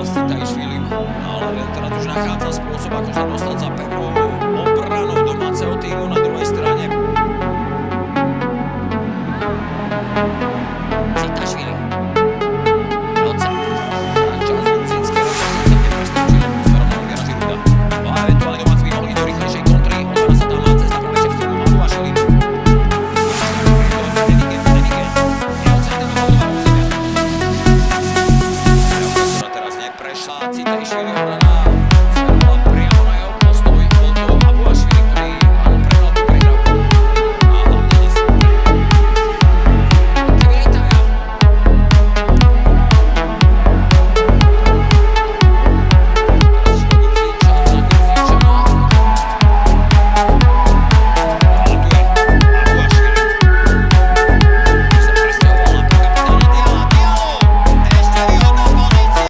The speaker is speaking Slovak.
s Citajšvilim, ale Belgrad už nachádza spôsob, ako sa dostať za pevnou obranou domáceho týmu na druhej strane. Citajšvili. Noce. Čas gruzínske rozhodnutie sa neprestačilo s formou Olgera Žiruda. No a eventuálne domáci by mohli do rýchlejšej kontry. Otvára sa tam cesta práve Ševčovu Mabuašvili. Teraz neprešla Citajšvili.